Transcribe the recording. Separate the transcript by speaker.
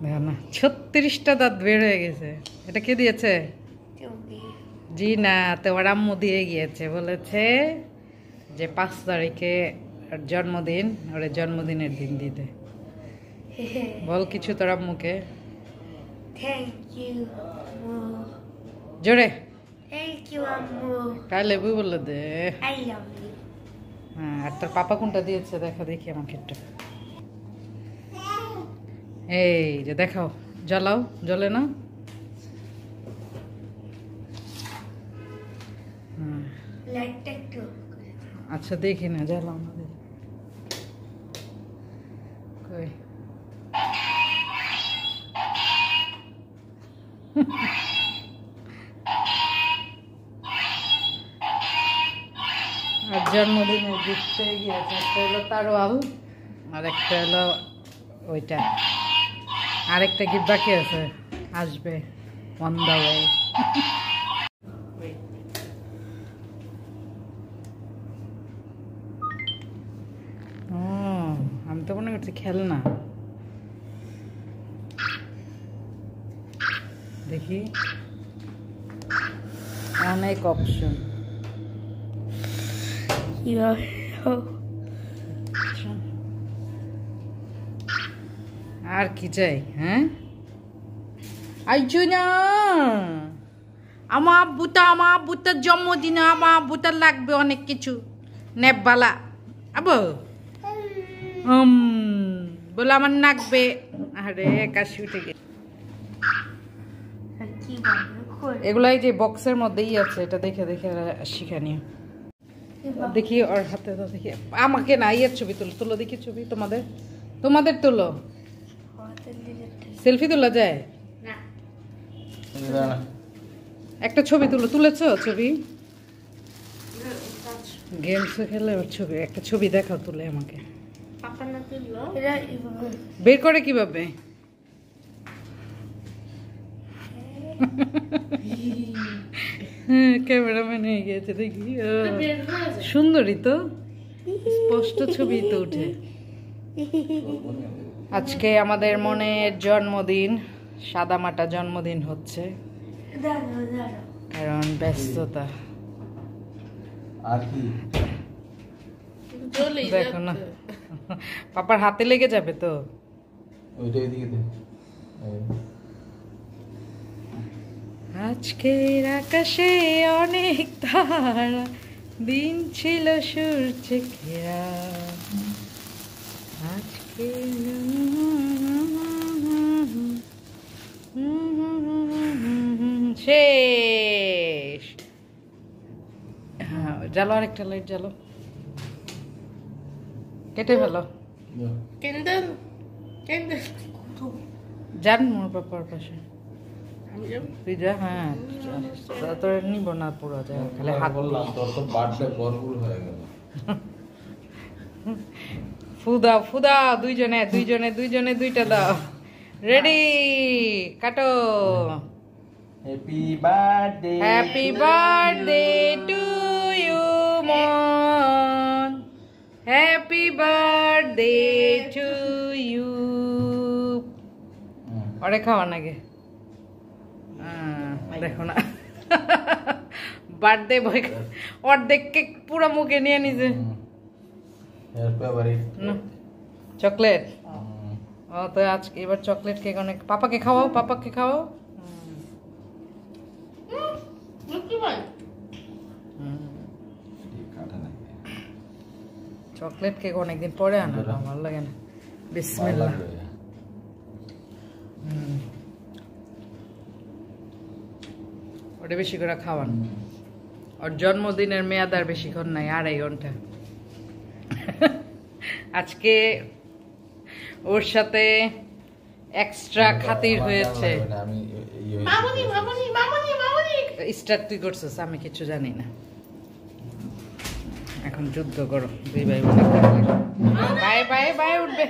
Speaker 1: না 36টা দাঁত বের হয়ে গেছে। এটা কে দিয়েছে? জি না, তোমার আম্মু দিয়ে গিয়েছে, বলেছে যে 5 তারিখে জন্মদিন, ওরে জন্মদিনের দিন দিতে। বল কিছু তোর আম্মুকে।
Speaker 2: থ্যাংক ইউ
Speaker 1: জোরে।
Speaker 2: থ্যাংক ইউ আম্মু।
Speaker 1: কাই লেবু বলে দে।
Speaker 2: I love you.
Speaker 1: হ্যাঁ, আর তোর পাপা কোনটা দিয়েছে দেখা দেখি আমাকে একটু। এই যে দেখাও, জ্বালাও, জ্বলে না?
Speaker 2: লাইটটা একটু
Speaker 1: আচ্ছা দেখি না, জ্বালাও না দেখি। কই আর জন্মদিনের গিফট পেয়ে গিয়েছে। একটা হলো তারোয়াল, আর একটা হলো ওইটা, আরেকটা গিফট বাকি আছে, আসবে অন দা ওয়ে। আমি তো মনে করছি খেলনা। দেখি, অনেক অপশন। আর কি চাই? হ্যাঁ, আইছো না আমার আব্বুটার জন্মদিনে আমার আব্বুটার লাগবে অনেক কিছু নেববালা। আবো বলে আমার নাকবে। আরে কাশি উঠে গেছে। এগুলাই যে বক্সের মধ্যেই আছে, এটা দেখে দেখে শিখানিও। দেখি ওর হাতে তো দেখি। আমাকে না, ইয়ের ছবি তুলো, তুলো দেখি ছবি। তোমাদের তুলো। সেলফি তোলা যায়? একটা ছবি তুলো। তুলেছো ছবি? গেমস খেলে ওর ছবি, একটা ছবি দেখাও তুলে আমাকে। বের করে কিভাবে? ক্যামেরাম্যান হয়ে গেছে দেখি। সুন্দরী তো, স্পষ্ট ছবি তো উঠে। আজকে আমাদের মনের জন্মদিন, সাদামাটা জন্মদিন হচ্ছে, কারণ ব্যস্ততা। দেখো না, পাপার হাতে লেগে যাবে তো। আজকের আকাশে অনেক তারা, দিন ছিল সূর্যে ঘেরা। আজকে শেষ। হ্যাঁ, জ্বালো, আরেকটা লাইট জ্বালো, কেটে ফেলো। যান মোর পাপার পাশে। হ্যাঁ, তোর নিব না পুরো, খালি হাত। ফুদাও ফুদাও, দুইজনে দুইজনে দুইজনে দুইটা দাও। রেডি, কাটো।
Speaker 3: Happy birthday,
Speaker 1: happy birthday to you মন, হ্যাপি বার্থডে টু ইউ। ওরে খাওয়া নাগে, দেখো না বার্থডে বয় অর্ধেক কেক পুরো মুখে নিয়ে নিছে। চকলেট, ও তো আজকে এবার চকলেট কেক অনেক। পাপাকে খাওয়াও, পাপাকে খাওয়াও। চকলেট কেক অনেকদিন পরে আনা, ভালো লাগে না। বিসমিল্লাহ। ওটা বেশি করে খাওয়ান। ওর জন্মদিনের মেয়াদ আর বেশিক্ষণ নাই, 2.5 ঘন্টা। আজকে ওর সাথে এক্সট্রা খাতির হয়েছে। স্টার্ট তুই করছিস, আমি কিছু জানি না। এখন যুদ্ধ করো দুই ভাই বোন। বাই বাই বাই উঠবে।